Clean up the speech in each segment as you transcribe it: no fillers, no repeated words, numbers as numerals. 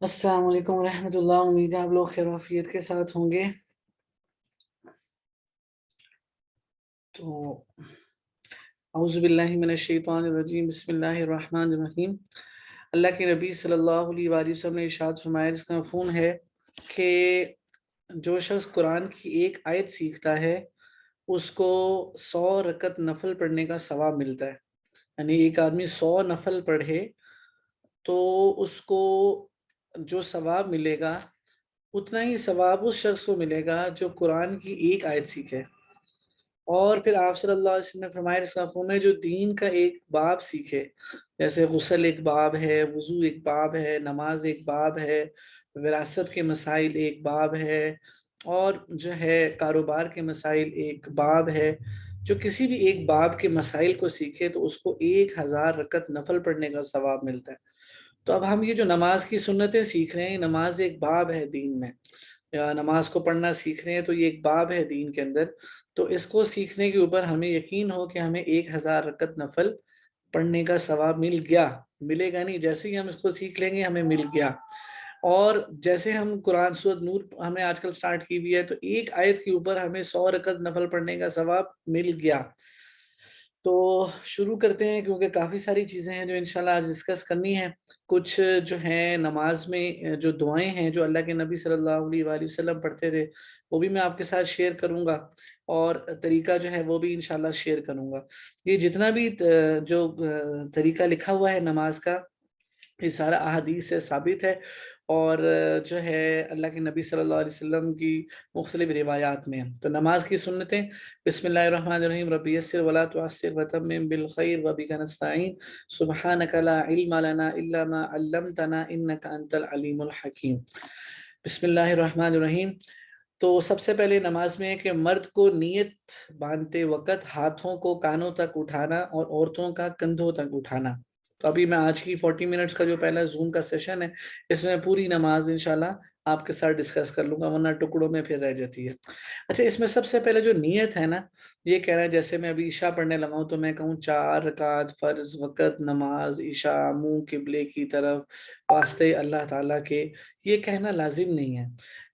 السلام علیکم ورحمۃ اللہ، امید ہے آپ لوگ خیر وافیت کے ساتھ ہوں گے۔ تو اعوذ باللہ من الشیطان الرجیم، بسم اللہ الرحمن الرحیم۔ اللہ کے نبی صلی اللہ علیہ وآلہ وسلم نے ارشاد فرمایا، جس کا مفہوم ہے کہ جو شخص قرآن کی ایک آیت سیکھتا ہے اس کو 100 رکعت نفل پڑھنے کا ثواب ملتا ہے۔ یعنی ایک آدمی 100 نفل پڑھے تو اس کو جو ثواب ملے گا اتنا ہی ثواب اس شخص کو ملے گا جو قرآن کی ایک آیت سیکھے۔ اور پھر آپ صلی اللہ علیہ وسلم نے فرمایا، اس کا مفہوم ہے جو دین کا ایک باب سیکھے، جیسے غسل ایک باب ہے، وضو ایک باب ہے، نماز ایک باب ہے، وراثت کے مسائل ایک باب ہے، اور جو ہے کاروبار کے مسائل ایک باب ہے۔ جو کسی بھی ایک باب کے مسائل کو سیکھے تو اس کو 1000 رکعت نفل پڑھنے کا ثواب ملتا ہے۔ تو اب ہم یہ جو نماز کی سنتیں سیکھ رہے ہیں، نماز ایک باب ہے دین میں، یا نماز کو پڑھنا سیکھ رہے ہیں تو یہ ایک باب ہے دین کے اندر۔ تو اس کو سیکھنے کے اوپر ہمیں یقین ہو کہ ہمیں 1000 رکعت نفل پڑھنے کا ثواب مل گیا، ملے گا نہیں، جیسے ہی ہم اس کو سیکھ لیں گے ہمیں مل گیا۔ اور جیسے ہم قرآن سورۃ نور ہمیں آج کل سٹارٹ کی ہوئی ہے، تو ایک آیت کے اوپر ہمیں 100 رکعت نفل پڑھنے کا ثواب مل گیا۔ تو شروع کرتے ہیں، کیونکہ کافی ساری چیزیں ہیں جو انشاءاللہ آج ڈسکس کرنی ہے۔ کچھ جو ہیں نماز میں جو دعائیں ہیں جو اللہ کے نبی صلی اللہ علیہ وآلہ وسلم پڑھتے تھے، وہ بھی میں آپ کے ساتھ شیئر کروں گا، اور طریقہ جو ہے وہ بھی انشاءاللہ شیئر کروں گا۔ یہ جتنا بھی جو طریقہ لکھا ہوا ہے نماز کا، یہ سارا احادیث سے ثابت ہے، اور جو ہے اللہ کے نبی صلی اللہ علیہ وسلم کی مختلف روایات میں۔ تو نماز کی سنتیں: بسم اللہ الرحمن الرحیم، رب یسر ولا تعسر وتمم بالخیر وبک نستعین، سبحانک لا علم لنا الا ما علمتنا انک انت العلیم الحکیم۔ بسم اللہ الرحمن الرحیم۔ تو سب سے پہلے نماز میں ہے کہ مرد کو نیت باندھتے وقت ہاتھوں کو کانوں تک اٹھانا اور عورتوں کا کندھوں تک اٹھانا۔ تو ابھی میں آج کی 40 منٹس کا جو پہلا زوم کا سیشن ہے، اس میں پوری نماز انشاءاللہ آپ کے ساتھ ڈسکس کر لوں گا، ورنہ ٹکڑوں میں پھر رہ جاتی ہے۔ اچھا، اس میں سب سے پہلے جو نیت ہے نا، یہ کہہ رہا ہے جیسے میں ابھی عشاء پڑھنے لگا ہوں تو میں کہوں 4 رکعت فرض وقت نماز عشاء، منہ قبلے کی طرف، واسطے اللہ تعالیٰ کے، یہ کہنا لازم نہیں ہے۔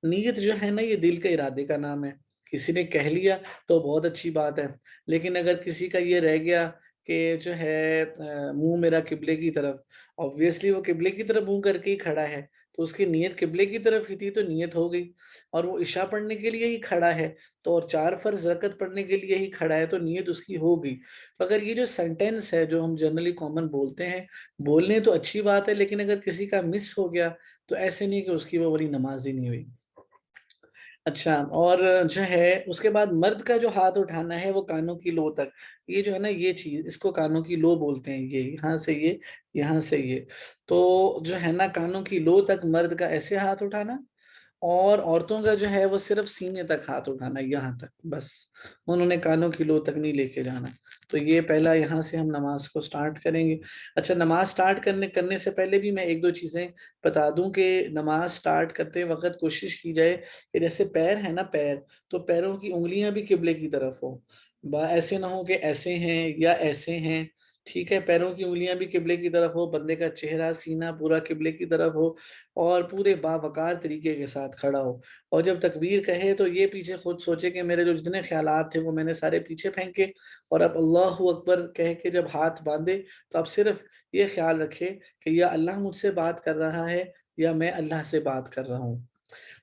نیت جو ہے نا، یہ دل کے ارادے کا نام ہے۔ کسی نے کہہ لیا تو بہت اچھی بات ہے، لیکن اگر کسی کا یہ رہ گیا کہ جو ہے منہ میرا قبلے کی طرف، obviously وہ قبلے کی طرف منہ کر کے ہی کھڑا ہے، تو اس کی نیت قبلے کی طرف ہی تھی تو نیت ہو گئی، اور وہ عشاء پڑھنے کے لیے ہی کھڑا ہے تو، اور 4 فرض رکعت پڑھنے کے لیے ہی کھڑا ہے تو نیت اس کی ہو گئی۔ تو اگر یہ جو سینٹینس ہے جو ہم جنرلی کامن بولتے ہیں، بولنے تو اچھی بات ہے، لیکن اگر کسی کا مس ہو گیا تو ایسے نہیں کہ اس کی وہ والی نماز ہی نہیں ہوئی۔ اچھا، اور جو ہے اس کے بعد مرد کا جو ہاتھ اٹھانا ہے وہ کانوں کی لو تک۔ یہ جو ہے نا، یہ چیز اس کو کانوں کی لو بولتے ہیں، یہ یہاں سے یہ، یہاں سے یہ، تو جو ہے نا کانوں کی لو تک مرد کا ایسے ہاتھ اٹھانا، اور عورتوں کا جو ہے وہ صرف سینے تک ہاتھ اٹھانا، یہاں تک بس، انہوں نے کانوں کی لو تک نہیں لے کے جانا۔ تو یہ پہلا یہاں سے ہم نماز کو سٹارٹ کریں گے۔ اچھا، نماز سٹارٹ کرنے سے پہلے بھی میں 1-2 چیزیں بتا دوں کہ نماز سٹارٹ کرتے وقت کوشش کی جائے کہ جیسے پیر ہے نا، پیر، تو پیروں کی انگلیاں بھی قبلے کی طرف ہو، ایسے نہ ہو کہ ایسے ہیں یا ایسے ہیں، ٹھیک ہے؟ پیروں کی انگلیاں بھی قبلے کی طرف ہو، بندے کا چہرہ سینہ پورا قبلے کی طرف ہو، اور پورے باوقار طریقے کے ساتھ کھڑا ہو۔ اور جب تکبیر کہے تو یہ پیچھے خود سوچے کہ میرے جو جتنے خیالات تھے وہ میں نے سارے پیچھے پھینکے، اور اب اللہ اکبر کہہ کے جب ہاتھ باندھے تو اب صرف یہ خیال رکھے کہ یا اللہ مجھ سے بات کر رہا ہے یا میں اللہ سے بات کر رہا ہوں۔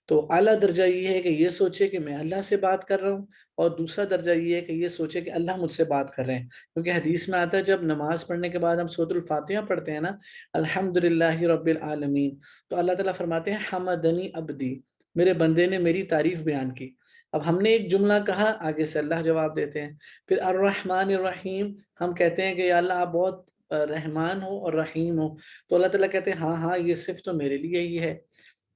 تو اعلیٰ درجہ یہ ہے کہ یہ سوچے کہ میں اللہ سے بات کر رہا ہوں، اور دوسرا درجہ یہ ہے کہ یہ سوچے کہ اللہ مجھ سے بات کر رہے ہیں، کیونکہ حدیث میں آتا ہے جب نماز پڑھنے کے بعد ہم سورۃ الفاتحہ پڑھتے ہیں نا، الحمدللہ رب العالمین، تو اللہ تعالیٰ فرماتے ہیں حمدنی عبدی، میرے بندے نے میری تعریف بیان کی۔ اب ہم نے ایک جملہ کہا، آگے سے اللہ جواب دیتے ہیں۔ پھر الرحمن الرحیم، ہم کہتے ہیں کہ یا اللہ آپ بہت رحمان ہو اور رحیم ہو، تو اللہ تعالیٰ کہتے ہیں ہاں ہاں، یہ صرف تو میرے لیے ہی ہے۔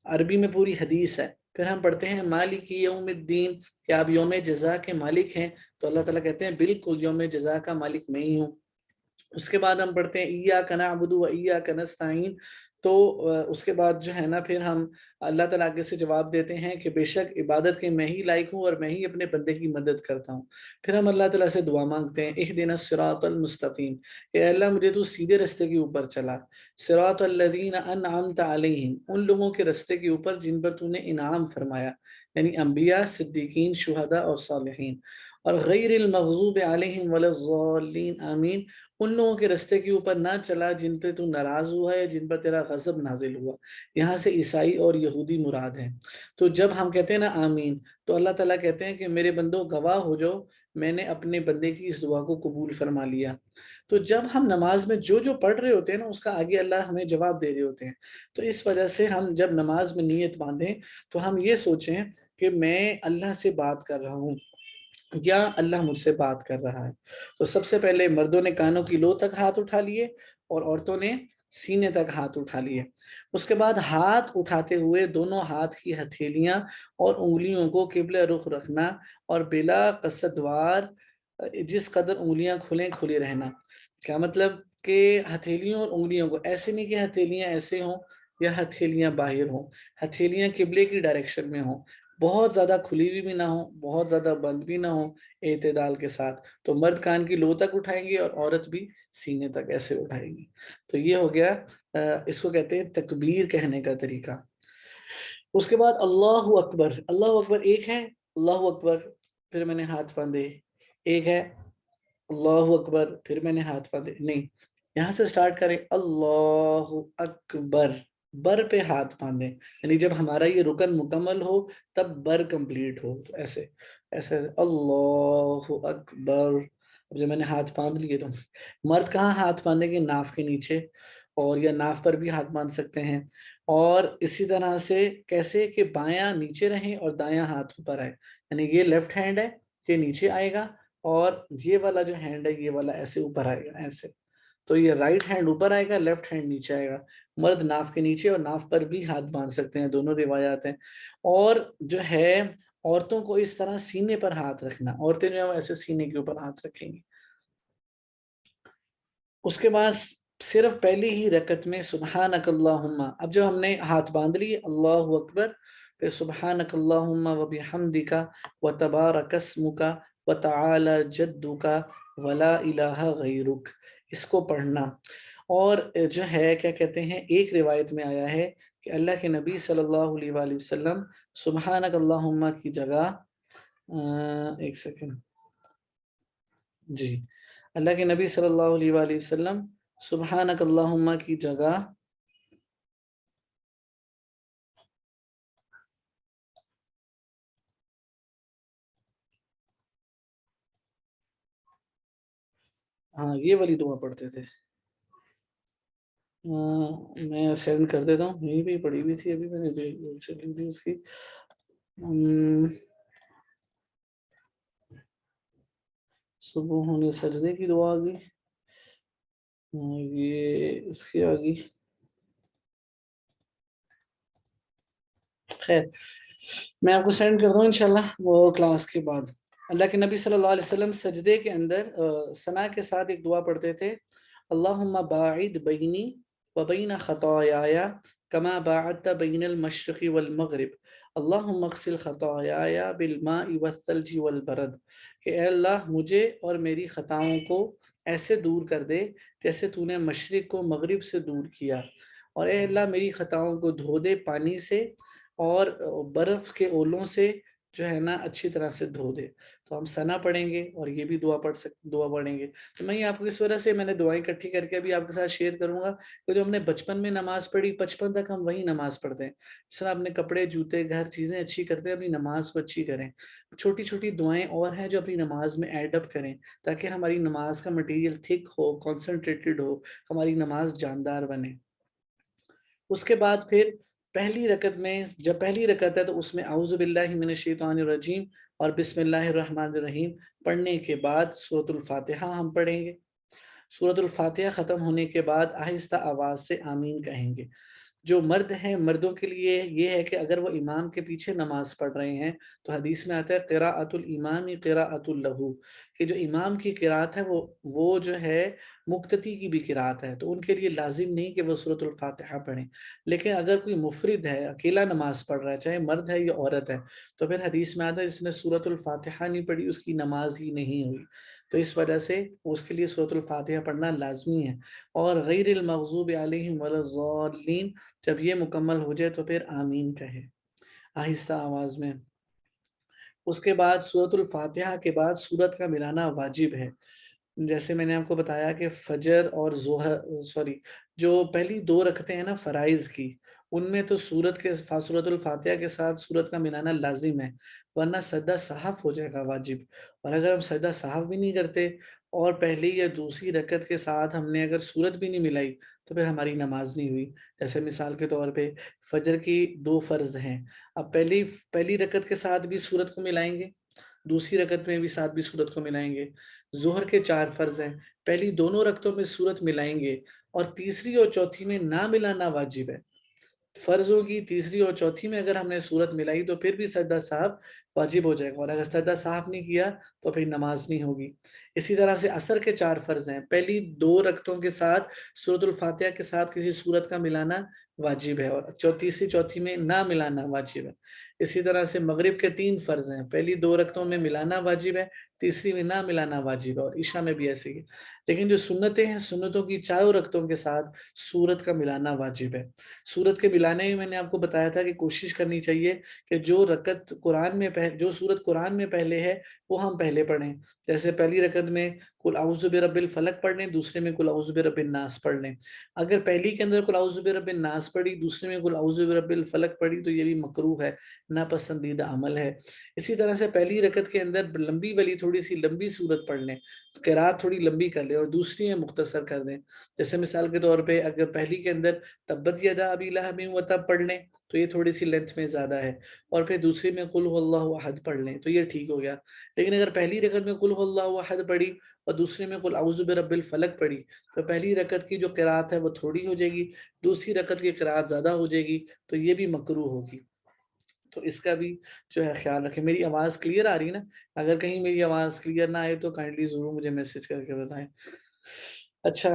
عربی میں پوری حدیث ہے۔ پھر ہم پڑھتے ہیں مالک یوم الدین، کہ آپ یوم جزا کے مالک ہیں، تو اللہ تعالیٰ کہتے ہیں بالکل یوم جزا کا مالک میں ہی ہوں۔ اس کے بعد ہم پڑھتے ہیں ایاک نعبد و ایاک نستعین، تو اس کے بعد جو ہے نا پھر ہم اللہ تعالیٰ آگے سے جواب دیتے ہیں کہ بے شک عبادت کے میں ہی لائق ہوں اور میں ہی اپنے بندے کی مدد کرتا ہوں۔ پھر ہم اللہ تعالیٰ سے دعا مانگتے ہیں، اہدنا الصراط المستقیم، اے اللہ مجھے تو سیدھے رستے کے اوپر چلا، صراط الذین انعمت علیہم، ان لوگوں کے رستے کے اوپر جن پر تو نے انعام فرمایا، یعنی انبیاء، صدیقین، شہداء اور صالحین، اور غیر المغضوب علیہم ولا الضالین، آمین، ان لوگوں کے رستے کے اوپر نہ چلا جن پہ تو ناراض ہوا ہے، جن پر تیرا غضب نازل ہوا۔ یہاں سے عیسائی اور یہودی مراد ہیں۔ تو جب ہم کہتے ہیں نا آمین، تو اللہ تعالیٰ کہتے ہیں کہ میرے بندوں گواہ ہو جاؤ، میں نے اپنے بندے کی اس دعا کو قبول فرما لیا۔ تو جب ہم نماز میں جو جو پڑھ رہے ہوتے ہیں نا، اس کا آگے اللہ ہمیں جواب دے رہے ہوتے ہیں۔ تو اس وجہ سے ہم جب نماز میں نیت باندھیں تو ہم یہ سوچیں کہ میں اللہ سے بات کر رہا ہوں یا اللہ مجھ سے بات کر رہا ہے۔ تو سب سے پہلے مردوں نے کانوں کی لو تک ہاتھ اٹھا لیے اور عورتوں نے سینے تک ہاتھ اٹھا لیے۔ اس کے بعد ہاتھ اٹھاتے ہوئے دونوں ہاتھ کی ہتھیلیاں اور انگلیوں کو قبلہ رخ رکھنا اور بلا قصدوار جس قدر انگلیاں کھلیں کھلی رہنا۔ کیا مطلب کہ ہتھیلیوں اور انگلیوں کو ایسے نہیں کہ ہتھیلیاں ایسے ہوں یا ہتھیلیاں باہر ہوں، ہتھیلیاں قبلے کی ڈائریکشن میں ہوں، بہت زیادہ کھلی ہوئی بھی نہ ہو، بہت زیادہ بند بھی نہ ہو، اعتدال کے ساتھ۔ تو مرد کان کی لو تک اٹھائیں گے اور عورت بھی سینے تک ایسے اٹھائیں گی۔ تو یہ ہو گیا، اس کو کہتے ہیں تکبیر کہنے کا طریقہ۔ اس کے بعد اللہ اکبر، اللہ اکبر ایک ہے، اللہ اکبر پھر میں نے ہاتھ باندھے، ایک ہے اللہ اکبر پھر میں نے ہاتھ باندھے، نہیں، یہاں سے سٹارٹ کریں اللہ اکبر، بر پہ ہاتھ باندھیں، یعنی جب ہمارا یہ رکن مکمل ہو تب بر کمپلیٹ ہو، تو ایسے ایسے اللہ اکبر۔ اب جب میں نے ہاتھ باندھ لیے تو مرد کہاں ہاتھ باندھیں گے؟ ناف کے نیچے، اور یا ناف پر بھی ہاتھ باندھ سکتے ہیں۔ اور اسی طرح سے کیسے کہ بایاں نیچے رہیں اور دایاں ہاتھ اوپر آئے، یعنی یہ لیفٹ ہینڈ ہے، یہ نیچے آئے گا، اور یہ والا جو ہینڈ ہے یہ والا ایسے اوپر آئے گا، ایسے۔ تو یہ رائٹ ہینڈ اوپر آئے گا، لیفٹ ہینڈ نیچے آئے گا۔ مرد ناف کے نیچے اور ناف پر بھی ہاتھ باندھ سکتے ہیں، دونوں روایات ہیں۔ اور جو ہے عورتوں کو اس طرح سینے پر ہاتھ رکھنا، عورتیں جو ہے ایسے سینے کے اوپر ہاتھ رکھیں گی۔ اس کے بعد صرف پہلی ہی رکعت میں سبحانک اللہم، اب جب ہم نے ہاتھ باندھ لیے اللہ اکبر، پھر سبحانک اللہم وبحمدک وتبارک اسمک وتعالی جدک ولا الہ غیرک، اس کو پڑھنا۔ اور جو ہے کیا کہتے ہیں، ایک روایت میں آیا ہے کہ اللہ کے نبی صلی اللہ علیہ وآلہ وسلم سبحانک اللہم کی جگہ، ایک سیکنڈ جی، اللہ کے نبی صلی اللہ علیہ وآلہ وسلم سبحانک اللہم کی جگہ ہاں یہ والی دعا پڑھتے تھے، میں سینڈ کر دیتا ہوں، یہیں پہ پڑھی ہوئی تھی، ابھی میں نے لکھ دی اس کی۔ صبح ہونے سجدے کی دعا آگئی، یہ اس کی آگئی، خیر میں آپ کو سینڈ کرتا ہوں انشاءاللہ وہ کلاس کے بعد۔ اللہ کے نبی صلی اللہ علیہ وسلم سجدے کے اندر ثنا کے ساتھ ایک دعا پڑھتے تھے، اللہم باعد بینی وبین خطایای کما باعدت بین المشرق والمغرب، اللہم اغسل خطایای بالماء والثلج والبرد، کہ اے اللہ مجھے اور میری خطاؤں کو ایسے دور کر دے جیسے تو نے مشرق کو مغرب سے دور کیا، اور اے اللہ میری خطاؤں کو دھو دے پانی سے اور برف کے اولوں سے جو ہے نا اچھی طرح سے دھو دے۔ تو ہم ثنا پڑھیں گے اور یہ بھی دعا پڑھیں گے۔ تو میں یہ آپ کو اس وجہ سے میں نے دعائیں اکٹھی کر کے ابھی آپ کے ساتھ شیئر کروں گا کہ جو ہم نے بچپن میں نماز پڑھی، بچپن تک ہم وہی نماز پڑھتے ہیں، جس طرح اپنے کپڑے، جوتے، گھر، چیزیں اچھی کرتے ہیں، اپنی نماز کو اچھی کریں۔ چھوٹی چھوٹی دعائیں اور ہیں جو اپنی نماز میں ایڈ اپ کریں تاکہ ہماری نماز کا مٹیریل تھک ہو، کنسنٹریٹڈ ہو، ہماری نماز جاندار بنے۔ اس کے بعد پھر پہلی رکعت میں، جب پہلی رکعت ہے تو اس میں اعوذ باللہ من الشیطان الرجیم اور بسم اللہ الرحمن الرحیم پڑھنے کے بعد سورۃ الفاتحہ ہم پڑھیں گے۔ سورۃ الفاتحہ ختم ہونے کے بعد آہستہ آواز سے آمین کہیں گے۔ جو مرد ہیں مردوں کے لیے یہ ہے کہ اگر وہ امام کے پیچھے نماز پڑھ رہے ہیں تو حدیث میں آتا ہے قراءۃ الامام قراءۃ لہ، کہ جو امام کی قراءت ہے وہ جو ہے مقتدی کی بھی قراءت ہے، تو ان کے لیے لازم نہیں کہ وہ سورۃ الفاتحہ پڑھیں۔ لیکن اگر کوئی مفرد ہے، اکیلا نماز پڑھ رہا ہے، چاہے مرد ہے یا عورت ہے، تو پھر حدیث میں آتا ہے جس نے سورۃ الفاتحہ نہیں پڑھی اس کی نماز ہی نہیں ہوئی، تو اس وجہ سے اس کے لیے سورۃ الفاتحہ پڑھنا لازمی ہے۔ اور غیر المغضوب علیہم ولا الضالین، جب یہ مکمل ہو جائے تو پھر آمین کہے آہستہ آواز میں۔ اس کے بعد سورۃ الفاتحہ کے بعد سورت کا ملانا واجب ہے۔ جیسے میں نے آپ کو بتایا کہ فجر اور جو پہلی 2 رکعتیں ہیں نا فرائض کی، ان میں تو سورت الفاتحہ کے ساتھ سورت کا ملانا لازم ہے، ورنہ سجدہ صحف ہو جائے گا واجب۔ اور اگر ہم سجدہ صحف بھی نہیں کرتے اور پہلی یا دوسری رکعت کے ساتھ ہم نے اگر سورت بھی نہیں ملائی تو پھر ہماری نماز نہیں ہوئی۔ جیسے مثال کے طور پہ فجر کی 2 فرض ہیں، اب پہلی رکعت کے ساتھ بھی سورت کو ملائیں گے، دوسری رکعت میں بھی ساتھ بھی سورت کو ملائیں گے۔ ظہر کے 4 فرض ہیں، پہلی دونوں رکعتوں میں سورت ملائیں گے اور تیسری اور چوتھی میں نہ ملانا واجب ہے۔ فرض ہوگی تیسری اور چوتھی میں اگر ہم نے سورت ملائی تو پھر بھی سجدہ صاحب واجب ہو جائے گا، اور اگر سجدہ صاحب نہیں کیا تو پھر نماز نہیں ہوگی۔ اسی طرح سے عصر کے 4 فرض ہیں، پہلی 2 رکعتوں کے ساتھ سورۃ الفاتحہ کے ساتھ کسی سورت کا ملانا واجب ہے، اور تیسری چوتھی میں نہ ملانا واجب ہے۔ اسی طرح سے مغرب کے 3 فرض ہیں، پہلی 2 رکعتوں میں ملانا واجب ہے، تیسری میں نہ ملانا واجب ہے، اور عشاء میں بھی ایسے ہی ہے۔ لیکن جو سنتیں ہیں، سنتوں کی 4 رکعتوں کے ساتھ سورت کا ملانا واجب ہے۔ سورت کے ملانے میں نے آپ کو بتایا تھا کہ کوشش کرنی چاہیے کہ جو سورت قرآن میں پہلے ہے وہ ہم پہلے پڑھیں۔ جیسے پہلی رکعت میں قل اعوذ برب الفلق پڑھ لیں، دوسرے میں قل اعوذ برب الناس پڑھ لیں۔ اگر پہلی کے اندر قل اعوذ برب الناس پڑھی، دوسرے میں قل اعوذ برب الفلق پڑھی تو یہ بھی مکروہ ہے، ناپسندیدہ عمل ہے۔ اسی طرح سے پہلی رکعت کے اندر لمبی والی تھوڑی سی لمبی سورت پڑھ لیں، قرات تھوڑی لمبی کر لیں اور دوسری میں مختصر کر دیں۔ جیسے مثال کے طور پہ اگر پہلی کے اندر تبت یدا ابی لہب وتب پڑھ لیں تو یہ تھوڑی سی لینتھ میں زیادہ ہے، اور پھر دوسری میں قل هو اللہ احد پڑھ لیں تو یہ ٹھیک ہو گیا۔ لیکن اگر پہلی رکعت میں قل هو اللہ احد پڑھی اور دوسری میں قل اعوذ برب الفلق پڑھی تو پہلی رکعت کی جو قرات ہے وہ تھوڑی ہو جائے گی، دوسری رکعت کی قرات زیادہ ہو جائے گی، تو یہ بھی مکروہ ہوگی۔ تو اس کا بھی جو ہے خیال رکھیں۔ میری آواز کلیئر آ رہی ہے نا؟ اگر کہیں میری آواز کلیئر نہ آئے تو کائنڈلی ضرور مجھے میسج کر کے بتائیں۔ اچھا،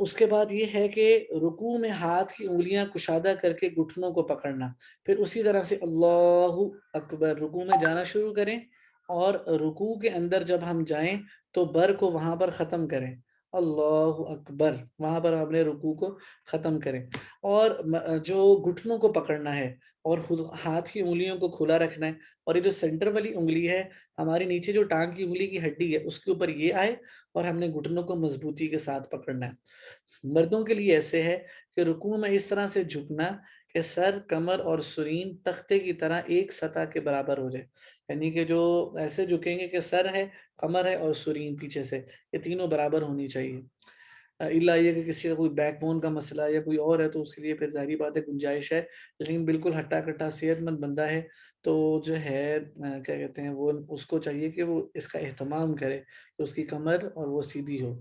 اس کے بعد یہ ہے کہ رکوع میں ہاتھ کی انگلیاں کشادہ کر کے گھٹنوں کو پکڑنا، پھر اسی طرح سے اللہ اکبر رکوع میں جانا شروع کریں، اور رکوع کے اندر جب ہم جائیں تو بر کو وہاں پر ختم کریں، اللہ اکبر وہاں پر اپنے رکوع کو ختم کریں، اور جو گھٹنوں کو پکڑنا ہے اور ہاتھ کی انگلیوں کو کھلا رکھنا ہے، اور یہ جو سینٹر والی انگلی ہے ہماری نیچے جو ٹانگ کی انگلی کی ہڈی ہے اس کے اوپر یہ آئے اور ہم نے گھٹنوں کو مضبوطی کے ساتھ پکڑنا ہے۔ مردوں کے لیے ایسے ہے کہ رکوع میں اس طرح سے جھکنا کہ سر، کمر اور سرین تختے کی طرح ایک سطح کے برابر ہو جائے، یعنی کہ جو ایسے جھکیں گے کہ سر ہے، کمر ہے اور سرین پیچھے سے یہ تینوں برابر ہونی چاہیے۔ اللہ یہ کہ کسی کا کوئی بیک بون کا مسئلہ یا کوئی اور ہے تو اس کے لیے پھر ظاہری بات ہے گنجائش ہے، لیکن بالکل ہٹا کٹا صحت مند بندہ ہے تو جو ہے کیا کہتے ہیں وہ اس کو چاہیے کہ وہ اس کا اہتمام کرے کہ اس کی کمر اور وہ سیدھی ہو۔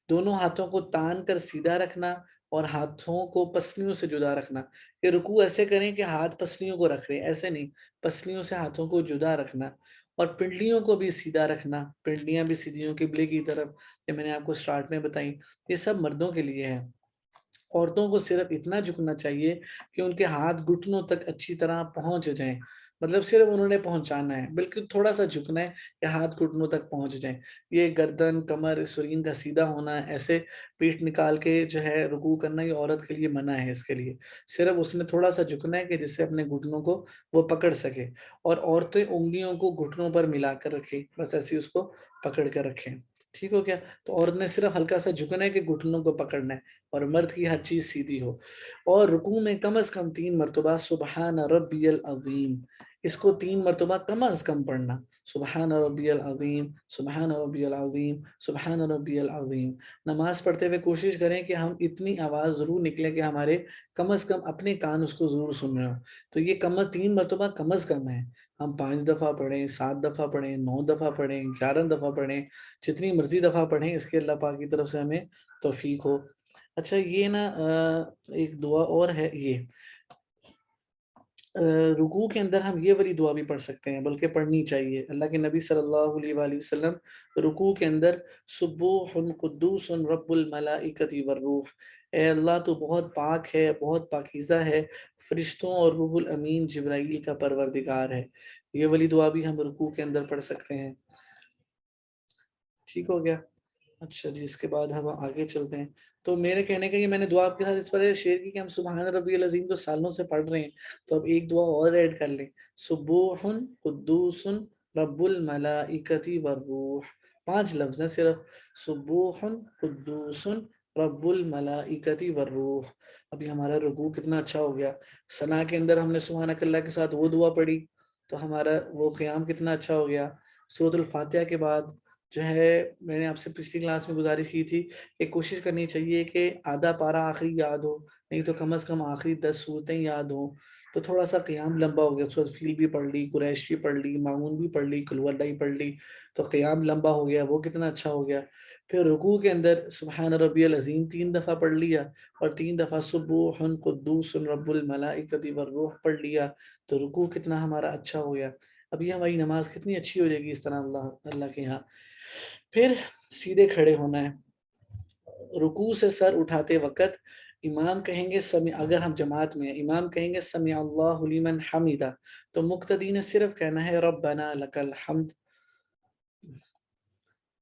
دونوں ہاتھوں کو تان کر سیدھا رکھنا اور ہاتھوں کو پسلیوں سے جدا رکھنا، کہ رکوع ایسے کریں کہ ہاتھ پسلیوں کو رکھ رہے ہیں، ایسے نہیں، پسلیوں سے ہاتھوں کو جدا رکھنا، اور پنڈلیوں کو بھی سیدھا رکھنا، پنڈلیاں بھی سیدھی ہوں قبلے کی طرف، یہ میں نے آپ کو سٹارٹ میں بتائیں۔ یہ سب مردوں کے لیے ہے۔ عورتوں کو صرف اتنا جھکنا چاہیے کہ ان کے ہاتھ گھٹنوں تک اچھی طرح پہنچ جائیں، مطلب صرف انہوں نے پہنچانا ہے، بالکل تھوڑا سا جھکنا ہے کہ ہاتھ گھٹنوں تک پہنچ جائیں۔ یہ گردن، کمر، سرین کا سیدھا ہونا، ایسے پیٹھ نکال کے جو ہے رکوع کرنا، یہ عورت کے لیے منع ہے۔ اس کے لیے صرف اس نے تھوڑا سا جھکنا ہے کہ جس سے اپنے گھٹنوں کو وہ پکڑ سکے، اور عورتیں انگلیوں کو گھٹنوں پر ملا کر رکھیں، بس ایسے اس کو پکڑ کر رکھیں۔ ٹھیک ہو گیا؟ تو عورت نے صرف ہلکا سا جھکنا ہے کہ گھٹنوں کو پکڑنا ہے، اور مرد کی ہر چیز سیدھی ہو۔ اور رکوع میں کم از کم 3 مرتبہ سبحان ربی العظیم، اس کو 3 مرتبہ کم از کم پڑھنا، سبحان ربی العظیم، سبحان ربی العظیم، سبحان ربی العظیم۔ نماز پڑھتے ہوئے کوشش کریں کہ ہم اتنی آواز ضرور نکلے کہ ہمارے کم از کم اپنے کان اس کو ضرور سن رہے ہوں، تو یہ 3 مرتبہ کم از کم ہے۔ ہم 5 دفعہ پڑھیں، 7 دفعہ پڑھیں، 9 دفعہ پڑھیں، 11 دفعہ پڑھیں، جتنی مرضی دفعہ پڑھیں، اس کے اللہ پاک کی طرف سے ہمیں توفیق ہو۔ اچھا یہ نا ایک دعا اور ہے، یہ رکوع کے اندر ہم یہ والی دعا بھی پڑھ سکتے ہیں، بلکہ پڑھنی چاہیے۔ اللہ کے نبی صلی اللہ علیہ وآلہ وسلم رکوع کے اندر سبوح قدوس رب الملائکۃ والروح، اے اللہ تو بہت پاک ہے، بہت پاکیزہ ہے، فرشتوں اور روح الامین جبرائیل کا پروردگار ہے۔ یہ والی دعا بھی ہم رکوع کے اندر پڑھ سکتے ہیں۔ ٹھیک ہو گیا؟ اچھا جی، اس کے بعد ہم آگے چلتے ہیں۔ تو میرے کہنے کا یہ میں نے دعا آپ کے ساتھ اس وجہ شیئر کی کہ ہم سبحان ربی العظیم تو سالوں سے پڑھ رہے ہیں، تو اب ایک دعا اور ایڈ کر لیں، سبوح قدوس رب الملائکۃ والروح، 5 لفظ ہیں صرف، سبوح قدوس رب الملائکۃ والروح۔ ابھی ہمارا رکوع کتنا اچھا ہو گیا، ثنا کے اندر ہم نے سبحانک اللہ کے ساتھ وہ دعا پڑھی تو ہمارا وہ قیام کتنا اچھا ہو گیا۔ سورۃ الفاتحہ کے بعد جو ہے میں نے آپ سے پچھلی کلاس میں گزارش کی تھی کہ کوشش کرنی چاہیے کہ آدھا پارہ آخری یاد ہو، نہیں تو کم از کم آخری 10 صورتیں یاد ہوں، تو تھوڑا سا قیام لمبا ہو گیا۔ سورۃ فیل بھی پڑھ لی، قریش بھی پڑھ لی، ماعون بھی پڑھ لی، قل ہو اللہ پڑھ لی، تو قیام لمبا ہو گیا، وہ کتنا اچھا ہو گیا۔ پھر رکوع کے اندر سبحان ربی العظیم 3 دفعہ پڑھ لیا، اور 3 دفعہ سبوح قدوس رب الملائکۃ والروح پڑھ لیا، تو رکوع کتنا ہمارا اچھا ہو گیا۔ اب یہ ہماری نماز کتنی اچھی ہو جائے گی اس طرح اللہ کے یہاں۔ پھر سیدھے کھڑے ہونا ہے، رکوع سے سر اٹھاتے وقت امام کہیں گے اگر ہم جماعت میں ہیں، امام کہیں گے سمع اللہ لمن حمیدہ، تو مقتدی نے صرف کہنا ہے ربنا لک الحمد،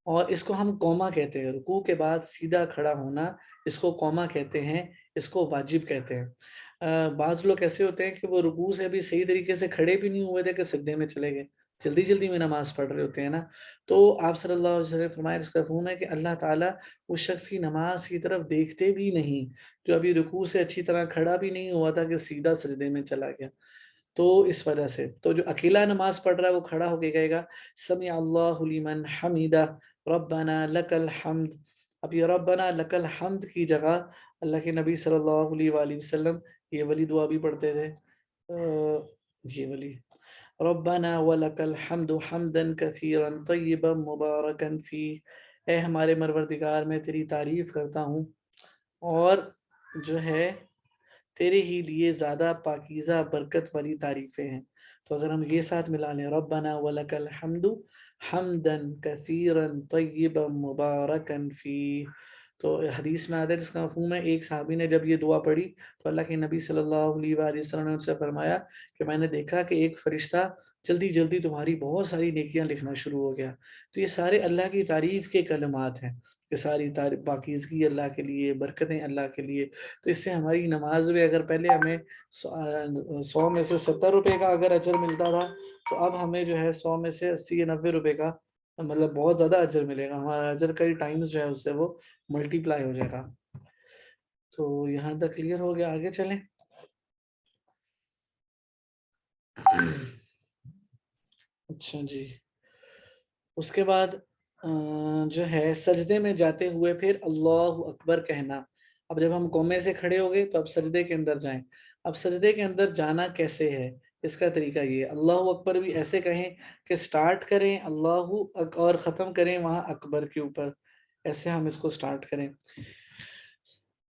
اور اس کو ہم قوما کہتے ہیں۔ رکوع کے بعد سیدھا کھڑا ہونا اس کو قوما کہتے ہیں، اس کو واجب کہتے ہیں۔ بعض لوگ ایسے ہوتے ہیں کہ وہ رکوع سے بھی صحیح طریقے سے کھڑے بھی نہیں ہوئے تھے کہ سجدے میں چلے گئے، جلدی جلدی میں نماز پڑھ رہے ہوتے ہیں نا، تو آپ صلی اللہ علیہ وسلم فرمائے، اس کا مفہوم ہے کہ اللہ تعالیٰ اس شخص کی نماز کی طرف دیکھتے بھی نہیں جو ابھی رکوع سے اچھی طرح کھڑا بھی نہیں ہوا تھا کہ سیدھا سجدے میں چلا گیا۔ تو اس وجہ سے تو جو اکیلا نماز پڑھ رہا ہے وہ کھڑا ہو کے کہے گا سمع اللہ لمن حمیدہ ربنا لک الحمد۔ اب یہ ربنا لک الحمد کی جگہ اللہ کے نبی صلی اللہ علیہ وآلہ وسلم یہ والی دعا بھی پڑھتے تھے، یہ والی ربنا ولک الحمد حمدا کثیرا طیبا مبارکا فیہ، اے ہمارے پروردگار میں تیری تعریف کرتا ہوں اور جو ہے تیرے ہی لیے زیادہ پاکیزہ برکت والی تعریفیں ہیں۔ تو اگر ہم یہ ساتھ ملا لیں ربنا ولک الحمد حمدا کثیرا طیبا مبارکا فیہ، تو حدیث میں آتا ہے جس کا مفہوم ہے ایک صحابی نے جب یہ دعا پڑھی تو اللہ کے نبی صلی اللہ علیہ وآلہ وسلم نے ان سے فرمایا کہ میں نے دیکھا کہ ایک فرشتہ جلدی جلدی تمہاری بہت ساری نیکیاں لکھنا شروع ہو گیا۔ تو یہ سارے اللہ کی تعریف کے کلمات ہیں کہ ساری پاکیزگی اللہ کے لیے، برکتیں اللہ کے لیے۔ تو اس سے ہماری نماز میں اگر پہلے ہمیں 100 میں سے 70 روپے کا اگر اجر ملتا تھا تو اب ہمیں جو ہے 100 میں سے 80 یا 90 روپے کا مطلب بہت زیادہ اجر ملے گا، ہمارا اجر کئی ٹائمز جو ہے اس سے وہ ملٹیپلائی ہو جائے گا۔ تو یہاں تک کلیئر ہو گیا، آگے چلیں۔ اچھا جی، اس کے بعد جو ہے سجدے میں جاتے ہوئے پھر اللہ اکبر کہنا۔ اب جب ہم قومے سے کھڑے ہو گئے تو اب سجدے کے اندر جائیں۔ اب سجدے کے اندر جانا کیسے ہے، اس کا طریقہ یہ اللہ اکبر بھی ایسے کہیں کہ سٹارٹ کریں اللہ اور ختم کریں وہاں اکبر کے اوپر، ایسے ہم اس کو سٹارٹ کریں۔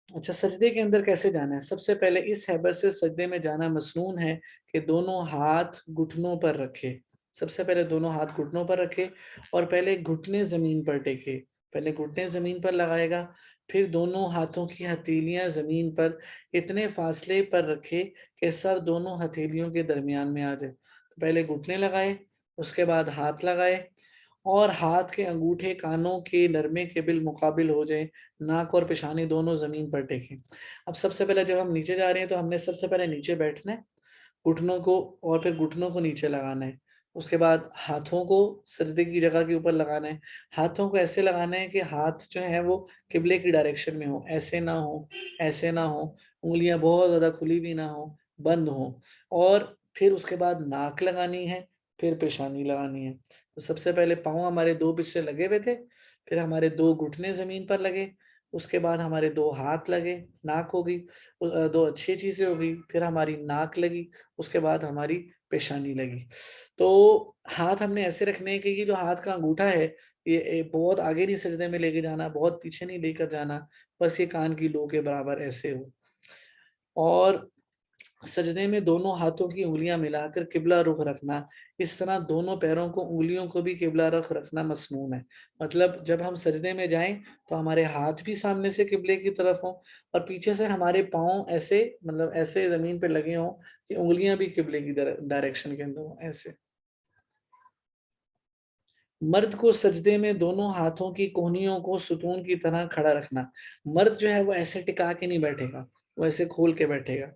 اچھا سجدے کے اندر کیسے جانا ہے، سب سے پہلے اس حیبت سے سجدے میں جانا مسنون ہے کہ دونوں ہاتھ گھٹنوں پر رکھے، سب سے پہلے دونوں ہاتھ گھٹنوں پر رکھے اور پہلے گھٹنے زمین پر ٹیکے، پہلے گھٹنے زمین پر لگائے گا، پھر دونوں ہاتھوں کی ہتھیلیاں زمین پر اتنے فاصلے پر رکھے کہ سر دونوں ہتھیلیوں کے درمیان میں آ جائے۔ تو پہلے گھٹنے لگائے، اس کے بعد ہاتھ لگائے، اور ہاتھ کے انگوٹھے کانوں کے نرمے کے بالمقابل ہو جائیں، ناک اور پیشانی دونوں زمین پر ٹیکیں۔ اب سب سے پہلے جب ہم نیچے جا رہے ہیں تو ہم نے سب سے پہلے نیچے بیٹھنا ہے، گھٹنوں کو اور پھر گھٹنوں کو نیچے لگانا ہے، اس کے بعد ہاتھوں کو سجدے کی جگہ کے اوپر لگانا ہے۔ ہاتھوں کو ایسے لگانا ہے کہ ہاتھ جو ہیں وہ قبلے کی ڈائریکشن میں ہو، ایسے نہ ہو، ایسے نہ ہو، انگلیاں بہت زیادہ کھلی بھی نہ ہو، بند ہو، اور پھر اس کے بعد ناک لگانی ہے، پھر پیشانی لگانی ہے۔ تو سب سے پہلے پاؤں ہمارے 2 پچھلے لگے ہوئے تھے، پھر ہمارے 2 گھٹنے زمین پر لگے، اس کے بعد ہمارے 2 ہاتھ لگے، ناک ہوگی، 2 اچھی چیزیں ہوگی، پھر ہماری ناک لگی، اس کے بعد ہماری پیشانی لگی۔ تو ہاتھ ہم نے ایسے رکھنے ہیں کہ یہ جو ہاتھ کا انگوٹھا ہے یہ بہت آگے نہیں سجدے میں لے کے جانا، بہت پیچھے نہیں لے کر جانا، بس یہ کان کی لو کے برابر ایسے ہو۔ اور سجدے میں دونوں ہاتھوں کی انگلیاں ملا کر قبلہ رخ رکھنا، اس طرح دونوں پیروں کو انگلیوں کو بھی قبلہ رخ رکھنا مسنون ہے۔ مطلب جب ہم سجدے میں جائیں تو ہمارے ہاتھ بھی سامنے سے قبلے کی طرف ہوں اور پیچھے سے ہمارے پاؤں ایسے مطلب ایسے زمین پہ لگے ہوں کہ انگلیاں بھی قبلے کی ڈائریکشن کے اندر ہوں ایسے۔ مرد کو سجدے میں دونوں ہاتھوں کی کونیوں کو ستون کی طرح کھڑا رکھنا۔ مرد جو ہے وہ ایسے ٹکا کے نہیں بیٹھے گا، وہ ایسے کھول کے بیٹھے گا۔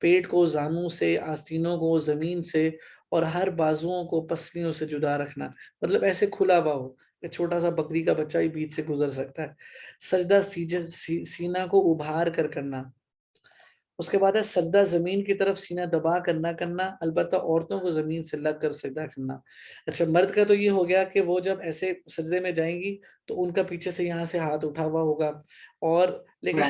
پیٹ کو زانوں سے، آستینوں کو زمین سے اور ہر بازوؤں کو پسلیوں سے جدا رکھنا، مطلب ایسے کھلا ہوا ہو کہ چھوٹا سا بکری کا بچہ ہی بیچ سے گزر سکتا ہے۔ سجدہ سینہ کو ابھار کر کرنا۔ اس کے بعد ہے سجدہ زمین کی طرف سینہ دبا کر نہ کرنا، البتہ عورتوں کو زمین سے لگ کر سجدہ کرنا۔ اچھا مرد کا تو یہ ہو گیا کہ وہ جب ایسے سجدے میں جائیں گی تو ان کا پیچھے سے یہاں سے ہاتھ اٹھا ہوا ہوگا، اور لیکن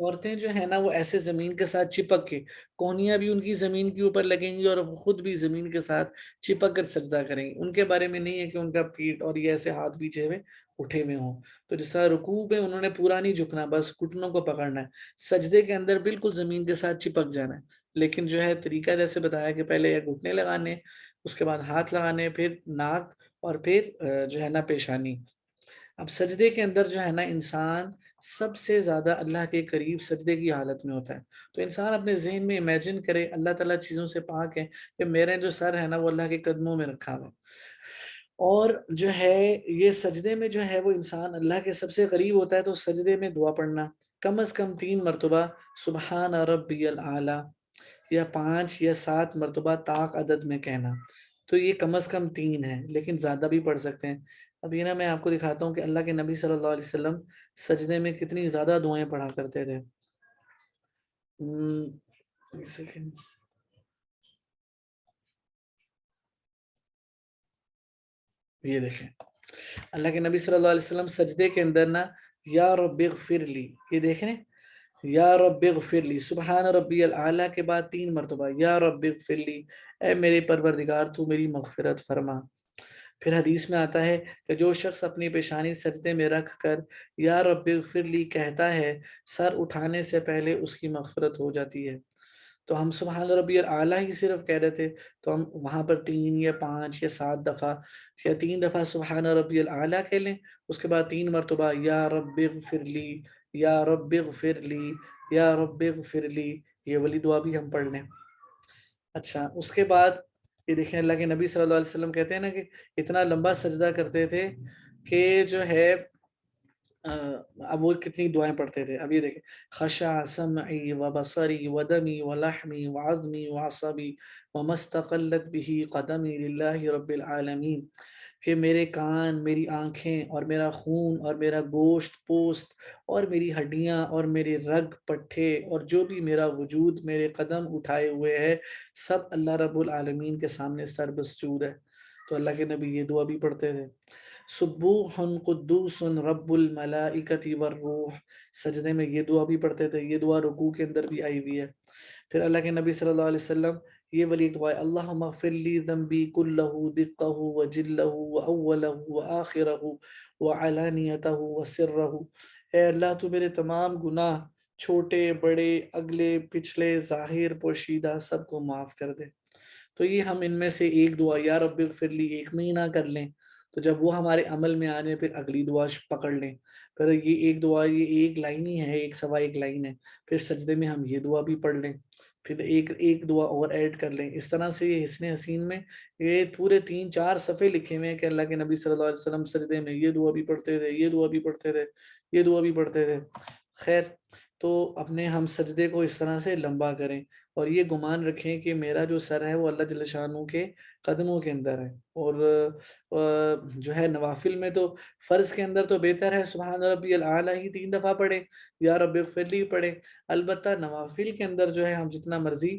عورتیں جو ہے نا وہ ایسے زمین کے ساتھ چپک کے، کونیاں بھی ان کی زمین کے اوپر لگیں گی اور وہ خود بھی زمین کے ساتھ چپک کر سجدہ کریں گی۔ ان کے بارے میں نہیں ہے کہ ان کا پیٹ اور یہ ایسے ہاتھ پیچھے ہوئے اٹھے ہوئے ہوں۔ تو جس طرح رکوع میں انہوں نے پورا نہیں جھکنا، بس گھٹنوں کو پکڑنا ہے، سجدے کے اندر بالکل زمین کے ساتھ چپک جانا ہے۔ لیکن جو ہے طریقہ جیسے بتایا کہ پہلے یہ گھٹنے لگانے، اس کے بعد ہاتھ لگانے، پھر ناک، اور پھر جو ہے نا پیشانی۔ اب سجدے کے اندر جو ہے نا انسان سب سے زیادہ اللہ کے قریب سجدے کی حالت میں ہوتا ہے۔ تو انسان اپنے ذہن میں امیجن کرے اللہ تعالیٰ چیزوں سے پاک ہے کہ میرے جو سر ہے نا وہ اللہ کے قدموں میں رکھا ہوا، اور جو ہے یہ سجدے میں جو ہے وہ انسان اللہ کے سب سے قریب ہوتا ہے۔ تو سجدے میں دعا پڑھنا کم از کم 3 مرتبہ سبحان ربی الاعلیٰ، یا 5 یا 7 مرتبہ طاق عدد میں کہنا۔ تو یہ کم از کم 3 ہے، لیکن زیادہ بھی پڑھ سکتے ہیں۔ اب یہ نا میں آپ کو دکھاتا ہوں کہ اللہ کے نبی صلی اللہ علیہ وسلم سجدے میں کتنی زیادہ دعائیں پڑھا کرتے تھے۔ ایک سیکنڈ، یہ دیکھیں اللہ کے نبی صلی اللہ علیہ وسلم سجدے کے اندر نا یا رب اغفر لی، یہ دیکھیں یا رب اغفر لی، سبحان ربی الاعلیٰ کے بعد 3 مرتبہ یا رب اغفر لی، اے میرے پروردگار تو میری مغفرت فرما۔ پھر حدیث میں آتا ہے کہ جو شخص اپنی پیشانی سجدے میں رکھ کر یا رب اغفر لی کہتا ہے، سر اٹھانے سے پہلے اس کی مغفرت ہو جاتی ہے۔ تو ہم سبحان ربی الاعلیٰ ہی صرف کہہ رہے تھے، تو ہم وہاں پر 3 یا 5 یا 7 دفعہ یا 3 دفعہ سبحان ربی الاعلیٰ کہہ لیں، اس کے بعد 3 مرتبہ یا رب اغفر لی، یا رب اغفر لی، یا رب اغفر لی، یہ والی دعا بھی ہم پڑھ لیں۔ اچھا اس کے بعد یہ دیکھیں اللہ کے نبی صلی اللہ علیہ وسلم کہتے ہیں نا کہ اتنا لمبا سجدہ کرتے تھے کہ جو ہے اب وہ کتنی دعائیں پڑھتے تھے۔ اب یہ دیکھیں خشع سمعی و بصری و دمی و لحمی و عظمی و عصبی و مستقلت به قدمی للہ رب العالمین، کہ میرے کان، میری آنکھیں اور میرا خون اور میرا گوشت پوست اور میری ہڈیاں اور میرے رگ پٹھے اور جو بھی میرا وجود میرے قدم اٹھائے ہوئے ہے سب اللہ رب العالمین کے سامنے سر بسجود ہے۔ تو اللہ کے نبی یہ دعا بھی پڑھتے تھے۔ سبوح قدوس رب الملائکۃ والروح، سجدے میں یہ دعا بھی پڑھتے تھے، یہ دعا رکوع کے اندر بھی آئی ہوئی ہے۔ پھر اللہ کے نبی صلی اللہ علیہ وسلم یہ والی دعا ہے اللہم اغفر لی ذنبی کلہ دقہ وجلہ واولہ وآخرہ وعلانیتہ وسرہ، اے اللہ تو میرے تمام گناہ چھوٹے بڑے اگلے پچھلے ظاہر پوشیدہ سب کو معاف کر دے۔ تو یہ ہم ان میں سے ایک دعا یا رب اغفر لی 1 مہینہ کر لیں، تو جب وہ ہمارے عمل میں آ جائے پھر اگلی دعا پکڑ لیں۔ پھر یہ ایک دعا، یہ ایک لائن ہی ہے، 1 سوا 1 لائن ہے، پھر سجدے میں ہم یہ دعا بھی پڑھ لیں، پھر ایک دعا اور ایڈ کر لیں۔ اس طرح سے یہ حسن حسین میں یہ پورے 3-4 صفحے لکھے ہوئے ہیں کہ اللہ کے نبی صلی اللہ علیہ وسلم سجدے میں یہ دعا بھی پڑھتے تھے، یہ دعا بھی پڑھتے تھے، یہ دعا بھی پڑھتے تھے۔ خیر، تو اپنے ہم سجدے کو اس طرح سے لمبا کریں اور یہ گمان رکھیں کہ میرا جو سر ہے وہ اللہ جل شانہ کے قدموں کے اندر ہے۔ اور جو ہے نوافل میں تو فرض کے اندر تو بہتر ہے سبحان ربی الاعلیٰ ہی 3 دفعہ پڑھیں یا رب اغفر لی پڑھیں، البتہ نوافل کے اندر جو ہے ہم جتنا مرضی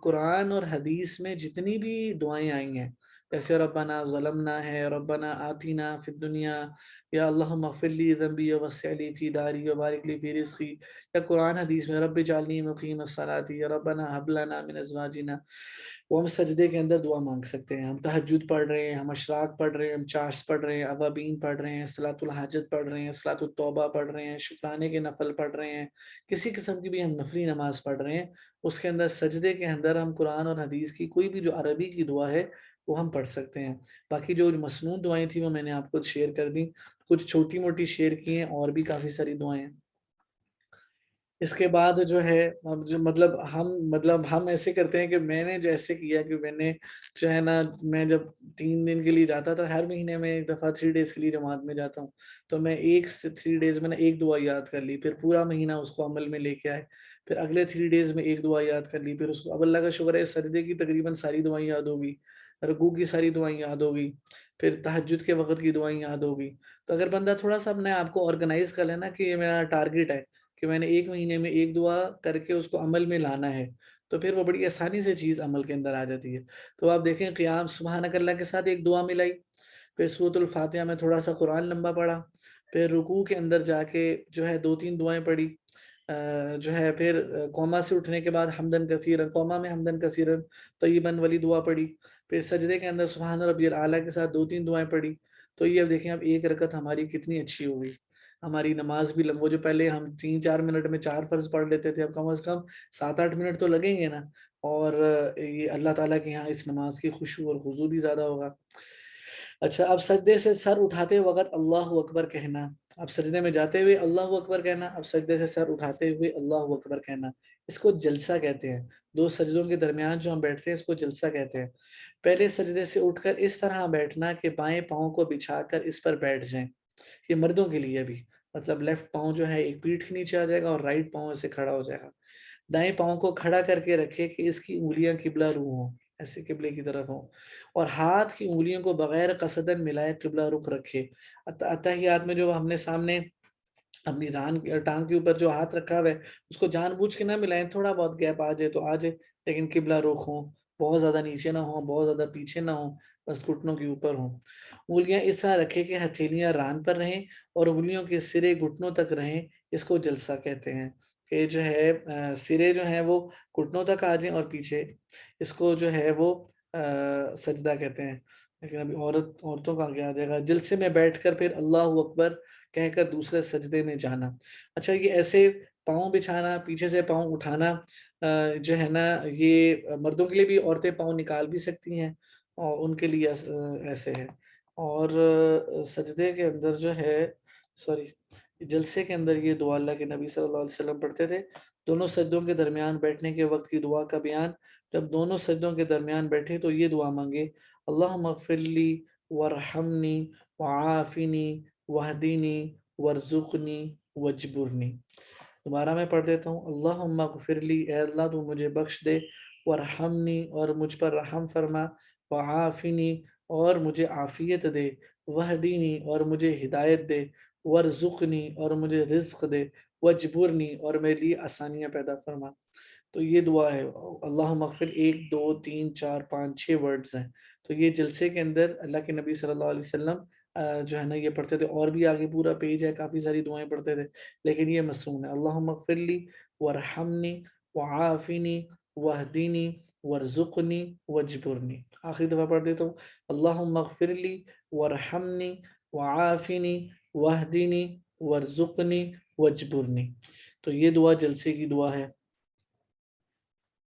قرآن اور حدیث میں جتنی بھی دعائیں آئی ہیں جیسے ربنا ظلمنا ہے، ربنا آتینا فی الدنیا، یا اللہم اغفر لی ذنبی ووسع لی فی داری وبارک لی فی رزقی، یا قرآن حدیث میں رب اجعلنی مقیم الصلاۃ، یا ربنا ہب لنا من ازواجنا۔ وہ ہم سجدے کے اندر دعا مانگ سکتے ہیں، ہم تہجد پڑھ رہے ہیں، ہم اشراق پڑھ رہے ہیں، ہم چاشت پڑھ رہے ہیں، اوابین پڑھ رہے ہیں، صلاۃ الحاجت پڑھ رہے ہیں، صلاۃ التوبہ پڑھ رہے ہیں، شکرانے کے نفل پڑھ رہے ہیں، کسی قسم کی بھی ہم نفلی نماز پڑھ رہے ہیں، اس کے اندر سجدے کے اندر ہم قرآن اور حدیث کی کوئی بھی جو عربی کی دعا ہے وہ ہم پڑھ سکتے ہیں۔ باقی جو مسنون دعائیں تھیں وہ میں نے آپ کو شیئر کر دیں، کچھ چھوٹی موٹی شیئر کی ہیں، اور بھی کافی ساری دعائیں ہیں۔ اس کے بعد جو ہے مطلب ہم ایسے کرتے ہیں کہ میں نے جو ایسے کیا کہ میں نے جو ہے نا، میں جب 3 دن کے لیے جاتا تھا، ہر مہینے میں ایک دفعہ 3 ڈیز کے لیے جماعت میں جاتا ہوں، تو میں 3 ڈیز میں نے ایک دعا یاد کر لی، پھر پورا مہینہ اس کو عمل میں لے کے آئے، پھر اگلے 3 ڈیز میں ایک دعا یاد کر لی، پھر اس کو، اب اللہ کا شکر ہے سجدے کی تقریباً ساری دعائیں یاد ہوگی، رکوع کی ساری دعائیں یاد ہوگی، پھر تہجد کے وقت کی دعائیں یاد ہوگی۔ تو اگر بندہ تھوڑا سا اپنے آپ کو آرگنائز کر لینا کہ یہ میرا ٹارگٹ ہے کہ میں نے ایک مہینے میں ایک دعا کر کے اس کو عمل میں لانا ہے، تو پھر وہ بڑی آسانی سے چیز عمل کے اندر آ جاتی ہے۔ تو آپ دیکھیں، قیام سبحانک اللہ کے ساتھ ایک دعا ملائی، پھر سورۃ الفاتحہ میں تھوڑا سا قرآن لمبا پڑھا، پھر رکوع کے اندر جا کے جو ہے 2-3 دعائیں پڑھی، جو ہے پھر قوما سے اٹھنے کے بعد حمدن کثیرن، قوما میں حمدن کثیرن طیباً والی دعا پڑھی، پھر سجدے کے اندر سبحان ربی الاعلیٰ کے ساتھ 2-3 دعائیں پڑھی۔ تو یہ اب دیکھیں، اب ایک رکعت ہماری کتنی اچھی ہو گئی، ہماری نماز بھی وہ جو پہلے ہم 3-4 منٹ میں 4 فرض پڑھ لیتے تھے، اب کم از کم 7-8 منٹ تو لگیں گے نا، اور یہ اللہ تعالیٰ کے یہاں اس نماز کی خشوع اور خضوع بھی زیادہ ہوگا۔ اچھا، اب سجدے سے سر اٹھاتے وقت اللہ اکبر کہنا، اب سجدے میں جاتے ہوئے اللہ اکبر کہنا، اب سجدے سے سر اٹھاتے ہوئے اللہ اکبر کہنا، اس کو جلسہ کہتے ہیں۔ 2 سجدوں کے درمیان جو ہم بیٹھتے ہیں اس کو جلسہ کہتے ہیں۔ پہلے سجدے سے اٹھ کر اس طرح بیٹھنا کہ بائیں پاؤں کو بچھا کر اس پر بیٹھ جائیں، یہ مردوں کے لیے بھی، مطلب لیفٹ پاؤں جو ہے ایک پیٹھ کے نیچے آ جائے گا اور رائٹ پاؤں سے کھڑا ہو جائے گا۔ دائیں پاؤں کو کھڑا کر کے رکھے کہ اس کی انگلیاں قبلہ رو ہوں، ایسے قبلے کی طرف ہوں، اور ہاتھ کی انگلیوں کو بغیر قصدن ملائے قبلہ رخ رکھے۔ اتحیات میں جو ہم نے سامنے اپنی ٹانگ کے اوپر جو ہاتھ رکھا ہوا ہے اس کو جان بوجھ کے نہ ملائیں، تھوڑا بہت گیپ آ جائے تو آ جائے، لیکن قبلہ رخ ہوں، بہت زیادہ نیچے نہ ہوں، بہت زیادہ پیچھے نہ ہوں، بس گھٹنوں کے اوپر ہوں۔ انگلیاں اس طرح رکھے کہ ہتھیلیاں ران پر رہیں اور انگلیوں کے سرے گھٹنوں تک رہیں، اس کو جلسہ کہتے ہیں، کہ جو ہے سرے جو ہیں وہ گھٹنوں تک آ جائیں اور پیچھے، اس کو جو ہے وہ سجدہ کہتے ہیں۔ لیکن ابھی عورتوں کا آگے آ جائے گا۔ جلسے میں بیٹھ کر پھر اللہ اکبر کہہ کر دوسرے سجدے میں جانا۔ اچھا، یہ ایسے پاؤں بچھانا، پیچھے سے پاؤں اٹھانا جو ہے نا، یہ مردوں کے لیے بھی، عورتیں پاؤں نکال بھی سکتی ہیں اور ان کے لیے ایسے ہے۔ اور سجدے کے اندر جو ہے، جلسے کے اندر یہ دعا اللہ کے نبی صلی اللہ علیہ وسلم پڑھتے تھے۔ دونوں سجدوں کے درمیان بیٹھنے کے وقت کی دعا کا بیان، جب دونوں سجدوں کے درمیان بیٹھے تو یہ دعا مانگے، اللہم اغفر لی ورحمنی وعافنی وہدینی ورزقنی وجبرنی۔ دوبارہ میں پڑھ دیتا ہوں، اللہم اغفر لی، اے اللہ تو مجھے بخش دے، ورحمنی اور مجھ پر رحم فرما، وعافنی اور مجھے عافیت دے، وہدینی اور مجھے ہدایت دے، ورزقنی اور مجھے رزق دے، وجبرنی اور میرے لیے آسانیاں پیدا فرما۔ تو یہ دعا ہے، اللہم اغفر 1 2 3 4 5 6 ورڈز ہیں۔ تو یہ جلسے کے اندر اللہ کے نبی صلی اللہ علیہ وسلم جو ہے نا یہ پڑھتے تھے، اور بھی آگے پورا پیج ہے، کافی ساری دعائیں پڑھتے تھے، لیکن یہ مسنون ہے، اللہم اغفر لی ورحمنی وعافنی وہدینی ورزقنی وجبرنی۔ آخری دفعہ پڑھ دیتا ہوں، اللہم اغفر لی ورحمنی وعافنی وہدینی ورزقنی وجبرنی۔ تو یہ دعا جلسے کی دعا ہے۔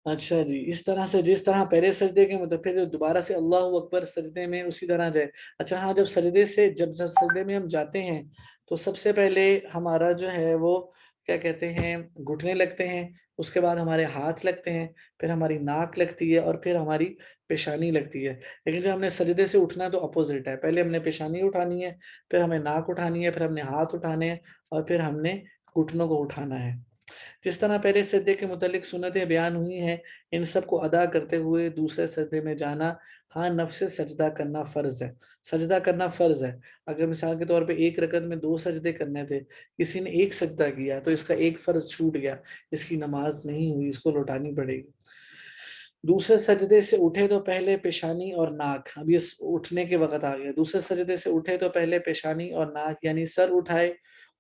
اچھا جی، اس طرح سے جس طرح پہلے سجدے کے مطلب پھر دوبارہ سے اللہ اکبر سجدے میں اسی طرح جائے۔ اچھا ہاں، جب سجدے میں ہم جاتے ہیں تو سب سے پہلے ہمارا جو ہے وہ کیا کہتے ہیں، گھٹنے لگتے ہیں، اس کے بعد ہمارے ہاتھ لگتے ہیں، پھر ہماری ناک لگتی ہے اور پھر ہماری پیشانی لگتی ہے۔ لیکن جب ہم نے سجدے سے اٹھنا ہے تو اپوزٹ ہے، پہلے ہم نے پیشانی اٹھانی ہے، پھر ہمیں ناک اٹھانی ہے، پھر ہم نے ہاتھ اٹھانے ہیں، اور پھر ہم نے گھٹنوں کو اٹھانا ہے۔ جس طرح پہلے سجدے کے متعلق سنتیں بیان ہوئی ہیں، ان سب کو ادا کرتے ہوئے دوسرے سجدے میں جانا، ہاں نفس سے سجدہ کرنا فرض ہے، سجدہ کرنا فرض ہے۔ اگر مثال کے طور پہ ایک رکعت میں 2 سجدے کرنے تھے، کسی نے ایک سجدہ کیا تو اس کا ایک فرض چھوٹ گیا، اس کی نماز نہیں ہوئی، اس کو لوٹانی پڑے گی۔ دوسرے سجدے سے اٹھے تو پہلے پیشانی اور ناک، اب یہ اٹھنے کے وقت آ گیا، دوسرے سجدے سے اٹھے تو پہلے پیشانی اور ناک یعنی سر اٹھائے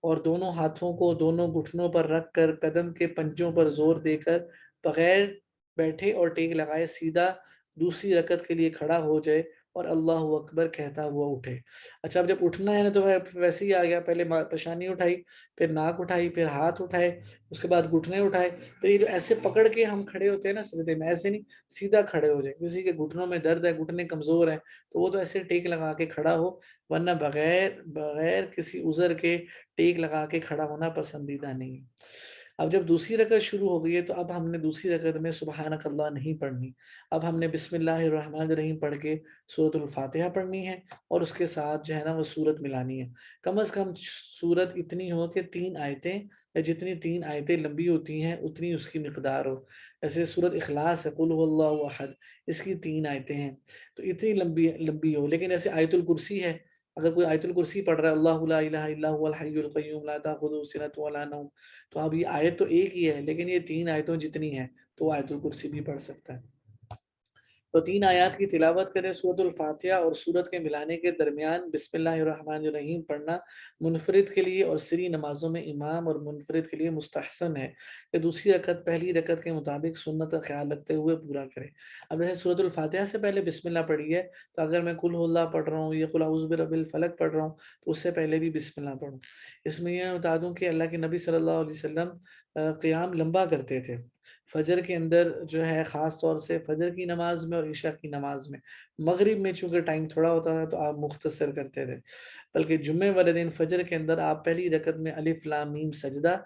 اور دونوں ہاتھوں کو دونوں گھٹنوں پر رکھ کر قدم کے پنجوں پر زور دے کر بغیر بیٹھے اور ٹیک لگائے سیدھا دوسری رکعت کے لیے کھڑا ہو جائے اور اللہ اکبر کہتا ہوا اٹھے۔ اچھا اب جب اٹھنا ہے نا تو ویسے ہی آ گیا، پہلے پیشانی اٹھائی، پھر ناک اٹھائی، پھر ہاتھ اٹھائے، اس کے بعد گھٹنے اٹھائے، پھر یہ جو ایسے پکڑ کے ہم کھڑے ہوتے ہیں نا سجدے میں، ایسے نہیں سیدھا کھڑے ہو جائے، کسی کے گھٹنوں میں درد ہے، گھٹنے کمزور ہیں تو وہ تو ایسے ٹیک لگا کے کھڑا ہو، ورنہ بغیر کسی عذر کے ٹیک لگا کے کھڑا ہونا پسندیدہ نہیں ہے۔ اب جب دوسری رکعت شروع ہو گئی ہے تو اب ہم نے دوسری رکعت میں سبحانک اللہ نہیں پڑھنی، اب ہم نے بسم اللہ الرحمن الرحیم پڑھ کے سورۃ الفاتحہ پڑھنی ہے اور اس کے ساتھ جو ہے نا وہ سورت ملانی ہے، کم از کم سورت اتنی ہو کہ 3 آیتیں، جتنی 3 آیتیں لمبی ہوتی ہیں اتنی اس کی مقدار ہو، جیسے سورۃ اخلاص ہے قل هو اللہ احد، اس کی 3 آیتیں ہیں تو اتنی لمبی ہو، لیکن ایسے آیت الکرسی ہے، اگر کوئی آیت الکرسی پڑھ رہا ہے اللہ لا الہ الا هو الحی القیوم لا تاخذہ سنۃ ولا نوم، تو اب یہ آیت تو ایک ہی ہے لیکن یہ 3 آیتوں جتنی ہیں تو وہ آیت الکرسی بھی پڑھ سکتا ہے۔ تو 3 آیات کی تلاوت کریں سورۃ الفاتحہ اور سورت کے ملانے کے درمیان بسم اللہ الرحمن الرحیم پڑھنا منفرد کے لیے اور سری نمازوں میں امام اور منفرد کے لیے مستحسن ہے کہ دوسری رکعت پہلی رکعت کے مطابق سنت کا خیال رکھتے ہوئے پورا کریں۔ اب جیسے سورۃ الفاتحہ سے پہلے بسم اللہ پڑھی ہے تو اگر میں قل اللہ پڑھ رہا ہوں یا قل اعوذ برب الفلق پڑھ رہا ہوں تو اس سے پہلے بھی بسم اللہ پڑھوں۔ اس میں یہ بتا دوں کہ اللہ کے نبی صلی اللہ علیہ وسلم قیام لمبا کرتے تھے، فجر کے اندر جو ہے خاص طور سے فجر کی نماز میں اور عشاء کی نماز میں، مغرب میں چونکہ ٹائم تھوڑا ہوتا تھا تو آپ مختصر کرتے تھے، بلکہ جمعے والے دن فجر کے اندر آپ پہلی رکعت میں الف لام میم سجدہ،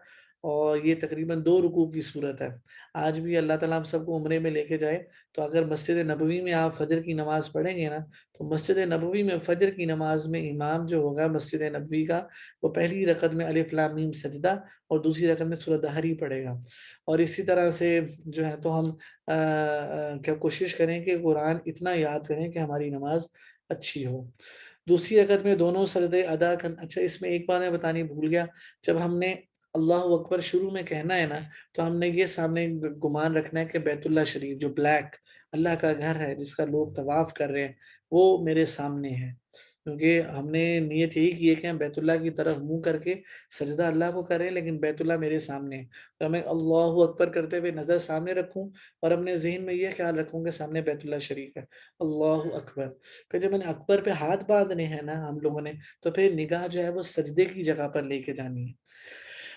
اور یہ تقریباً 2 رکوع کی صورت ہے۔ آج بھی اللہ تعالیٰ ہم سب کو عمرے میں لے کے جائے تو اگر مسجد نبوی میں آپ فجر کی نماز پڑھیں گے نا تو مسجد نبوی میں فجر کی نماز میں امام جو ہوگا مسجد نبوی کا وہ پہلی رکعت میں الف لام میم سجدہ اور دوسری رکعت میں سورۃ دہر ہی پڑھے گا، اور اسی طرح سے جو ہے تو ہم کیا کوشش کریں کہ قرآن اتنا یاد کریں کہ ہماری نماز اچھی ہو۔ دوسری رکعت میں دونوں سجدے ادا کرنا، اچھا اس میں ایک بار میں بتانی بھول گیا، جب ہم نے اللہ اکبر شروع میں کہنا ہے نا تو ہم نے یہ سامنے گمان رکھنا ہے کہ بیت اللہ شریف جو بلیک اللہ کا گھر ہے جس کا لوگ طواف کر رہے ہیں وہ میرے سامنے ہے، کیونکہ ہم نے نیت یہی کی ہے کہ ہم بیت اللہ کی طرف منہ کر کے سجدہ اللہ کو کریں لیکن بیت اللہ میرے سامنے ہے، تو میں اللہ اکبر کرتے ہوئے نظر سامنے رکھوں اور اپنے ذہن میں یہ خیال رکھوں کہ سامنے بیت اللہ شریف ہے، اللہ اکبر۔ پھر جب میں نے اکبر پہ ہاتھ باندھنے ہیں نا ہم لوگوں نے تو پھر نگاہ جو ہے وہ سجدے کی جگہ پر لے کے جانی ہے،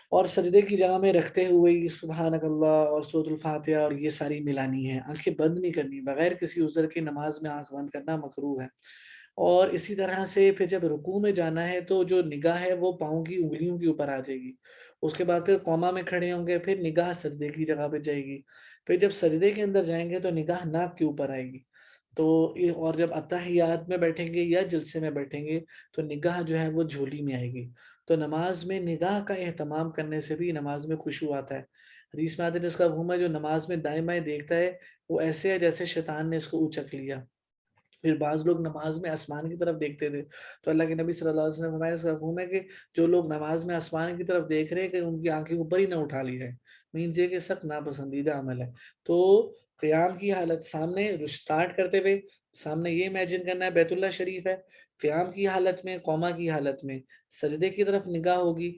اور سجدے کی جگہ میں رکھتے ہوئے یہ سبحانک اللہ اور سورۃ الفاتحہ اور یہ ساری ملانی ہے، آنکھیں بند نہیں کرنی، بغیر کسی عذر کی نماز میں آنکھ بند کرنا مکروہ ہے۔ اور اسی طرح سے پھر جب رکوع میں جانا ہے تو جو نگاہ ہے وہ پاؤں کی انگلیوں کے اوپر آ جائے گی، اس کے بعد پھر قوما میں کھڑے ہوں گے، پھر نگاہ سجدے کی جگہ پہ جائے گی، پھر جب سجدے کے اندر جائیں گے تو نگاہ ناک کے اوپر آئے گی، تو اور جب اتحیات میں بیٹھیں گے یا جلسے میں بیٹھیں گے تو نگاہ جو ہے وہ جھولی میں آئے گی، تو نماز میں نگاہ کا اہتمام کرنے سے بھی نماز میں خشوع آتا ہے۔ حدیث میں آتا ہے جس کا گھوما جو نماز میں دائیں بائیں دیکھتا ہے وہ ایسے ہے جیسے شیطان نے اس کو اچک لیا۔ پھر بعض لوگ نماز میں آسمان کی طرف دیکھتے تھے تو اللہ کے نبی صلی اللہ علیہ وسلم نے فرمایا اس کا مفہوم ہے کہ جو لوگ نماز میں آسمان کی طرف دیکھ رہے ہیں کہ ان کی آنکھیں اوپر ہی نہ اٹھا لی جائیں، مینز یہ کہ سخت ناپسندیدہ عمل ہے۔ تو قیام کی حالت سامنے سٹارٹ کرتے ہوئے سامنے یہ امیجن کرنا ہے بیت اللہ شریف ہے، قیام کی حالت میں قوما کی حالت میں سجدے کی طرف نگاہ ہوگی،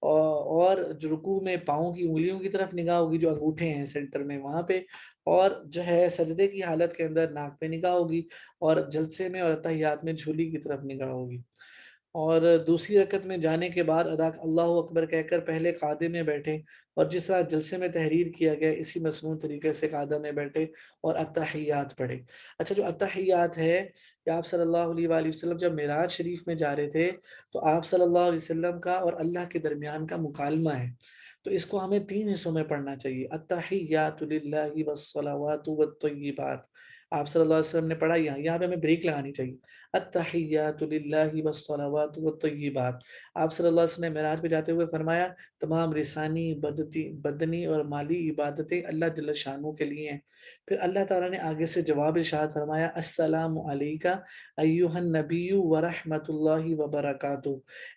اور جو رکوع میں پاؤں کی انگلیوں کی طرف نگاہ ہوگی جو انگوٹھے ہیں سینٹر میں وہاں پہ، اور جو ہے سجدے کی حالت کے اندر ناک پہ نگاہ ہوگی، اور جلسے میں اور تحیات میں جھولی کی طرف نگاہ ہوگی۔ اور دوسری رکعت میں جانے کے بعد اللہ اکبر کہہ کر پہلے قعدے میں بیٹھے، اور جس طرح جلسے میں تحریر کیا گیا اسی مسنون طریقے سے قعدہ میں بیٹھے اور التحیات پڑھے۔ اچھا جو التحیات ہے کہ آپ صلی اللہ علیہ وآلہ وسلم جب معراج شریف میں جا رہے تھے تو آپ صلی اللہ علیہ وسلم کا اور اللہ کے درمیان کا مکالمہ ہے، تو اس کو ہمیں 3 حصوں میں پڑھنا چاہیے، التحیات للہ والصلوات والطیبات، آپ صلی اللہ علیہ وسلم نے پڑھا یہاں پہ ہمیں بریک لگانی چاہیے. التحیات للہ والصلوات والطیبات. آپ صلی اللہ علیہ وسلم نے معراج پہ جاتے ہوئے فرمایا تمام لسانی بدنی اور مالی عبادتیں اللہ جل شانہ کے لیے ہیں. پھر اللہ تعالیٰ نے آگے سے جواب ارشاد فرمایا السلام علیکہ ایہا النبی ورحمۃ اللہ وبرکاتہ.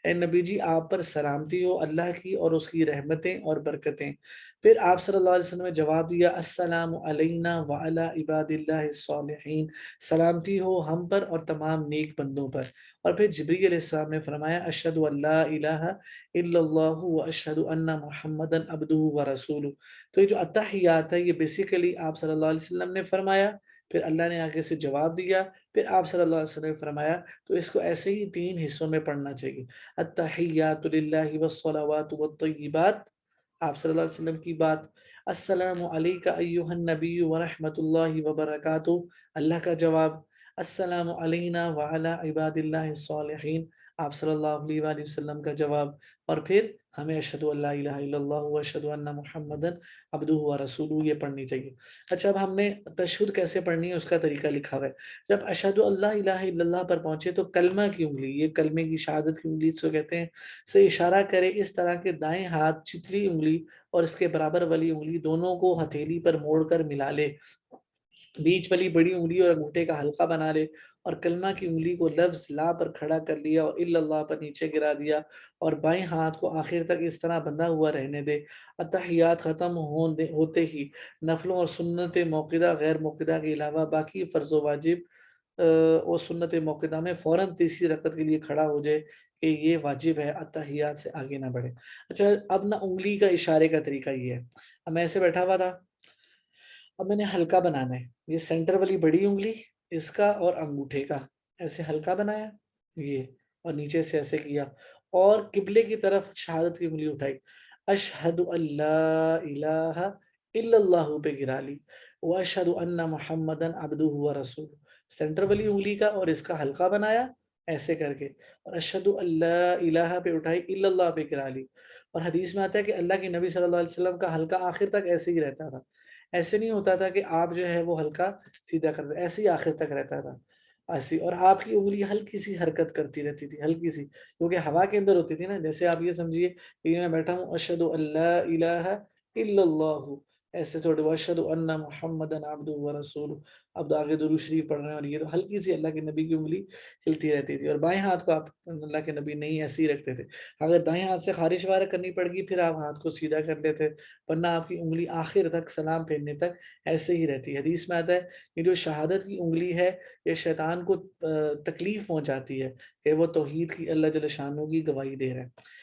اے نبی جی آپ پر سلامتی ہو اللہ کی اور اس کی رحمتیں اور برکتیں. پھر آپ صلی اللہ علیہ وسلم نے جواب دیا السلام علینا وعلی عباد اللہ الصالحین. سلامتی ہو ہم پر اور تمام نیک بندوں پر. اور پھر جبریل علیہ السلام نے فرمایا اشہد ان لا الہ الا اللہ واشہد ان محمدا عبدہ ورسولہ. تو یہ جو اتحیات ہے یہ بیسیکلی آپ صلی اللہ علیہ وسلم نے فرمایا. پھر اللہ نے آگے سے جواب دیا. پھر آپ صلی اللہ علیہ وسلم نے فرمایا. تو اس کو ایسے ہی 3 حصوں میں پڑھنا چاہیے. التحیات للہ والصلوات والطیبات آپ صلی اللہ علیہ وسلم کی بات. السلام علیکہ ایہا النبی ورحمۃ اللہ وبرکاتہ اللہ کا جواب. السلام علینا وعلی عباد اللہ الصالحین آپ صلی اللہ علیہ وآلہ وسلم کا جواب. اور پھر ہمیں اشہد ان لا الہ الا اللہ واشہد ان محمدا عبدہ ورسولہ یہ پڑھنی چاہیے. اچھا اب ہم نے تشہد کیسے پڑھنی ہے اس کا طریقہ لکھا ہوا ہے. جب اشہد ان لا الہ الا اللہ پر پہنچے تو کلمہ کی انگلی یہ کلمے کی شہادت کی انگلی اس کو کہتے ہیں سے اشارہ کرے اس طرح کے دائیں ہاتھ چتلی انگلی اور اس کے برابر والی انگلی دونوں کو ہتھیلی پر موڑ کر ملا لے. بیچ والی بڑی انگلی اور انگوٹھے کا حلقہ بنا لے اور کلمہ کی انگلی کو لفظ لا پر کھڑا کر لیا اور الا اللہ پر نیچے گرا دیا اور بائیں ہاتھ کو آخر تک اس طرح بندھا ہوا رہنے دے. اتحیات ختم ہوتے ہی نفلوں اور سنت موقدہ غیر موقدہ کے علاوہ باقی فرض و واجب اور سنت موقدہ میں فوراً تیسری رکعت کے لیے کھڑا ہو جائے کہ یہ واجب ہے اتحیات سے آگے نہ بڑھے. اچھا اب نہ انگلی کا اشارے کا طریقہ یہ ہے. اب میں ایسے بیٹھا ہوا تھا. اب میں نے ہلکا بنانا ہے. یہ سینٹر والی بڑی انگلی اس کا اور انگوٹھے کا ایسے ہلکا بنایا یہ اور نیچے سے ایسے کیا اور قبلے کی طرف شہادت کی انگلی اٹھائی. اشہد ان لا الہ الا اللہ پہ گرا لی واشہد ان محمدا عبدہ ورسولہ. سینٹر والی انگلی کا اور اس کا ہلکا بنایا ایسے کر کے اور اشہد ان لا الہ پہ اٹھائی الا اللہ پہ گرا لی. اور حدیث میں آتا ہے کہ اللہ کے نبی صلی اللہ علیہ وسلم کا ہلکا آخر تک ایسے ہی رہتا تھا. ایسے نہیں ہوتا تھا کہ آپ جو ہے وہ ہلکا سیدھا کر دیں ایسے ہی آخر تک رہتا تھا ایسی. اور آپ کی انگلی ہلکی سی حرکت کرتی رہتی تھی ہلکی سی کیونکہ ہوا کے اندر ہوتی تھی نا. جیسے آپ یہ سمجھیے کہ میں بیٹھا ہوں اشہد ان لا الہ الا اللہ ایسے تھوڑے واشہد ان محمدا عبدہ ورسولہ. اب آگے درود شریف پڑھ رہے ہیں اور یہ تو ہلکی سی اللہ کے نبی کی انگلی ہلتی رہتی تھی. اور بائیں ہاتھ کو آپ اللہ کے نبی نہیں ایسے ہی رکھتے تھے. اگر دائیں ہاتھ سے خارج وارہ کرنی پڑ گئی پھر آپ ہاتھ کو سیدھا کر لیتے ورنہ آپ کی انگلی آخر تک سلام پھیرنے تک ایسے ہی رہتی. حدیث میں آتا ہے کہ جو شہادت کی انگلی ہے یہ شیطان کو تکلیف پہنچاتی ہے کہ وہ توحید کی اللہ جل شانہ کی گواہی دے رہا ہے.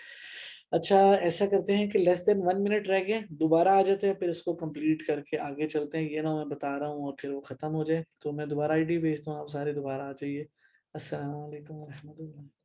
اچھا ایسا کرتے ہیں کہ لیس دین 1 منٹ رہ گئے دوبارہ آ جاتے ہیں پھر اس کو کمپلیٹ کر کے آگے چلتے ہیں. یہ نہ میں بتا رہا ہوں اور پھر وہ ختم ہو جائے تو میں دوبارہ آئی ڈی بھیجتا ہوں آپ سارے دوبارہ آ جائیے. السلام علیکم ورحمۃ اللہ.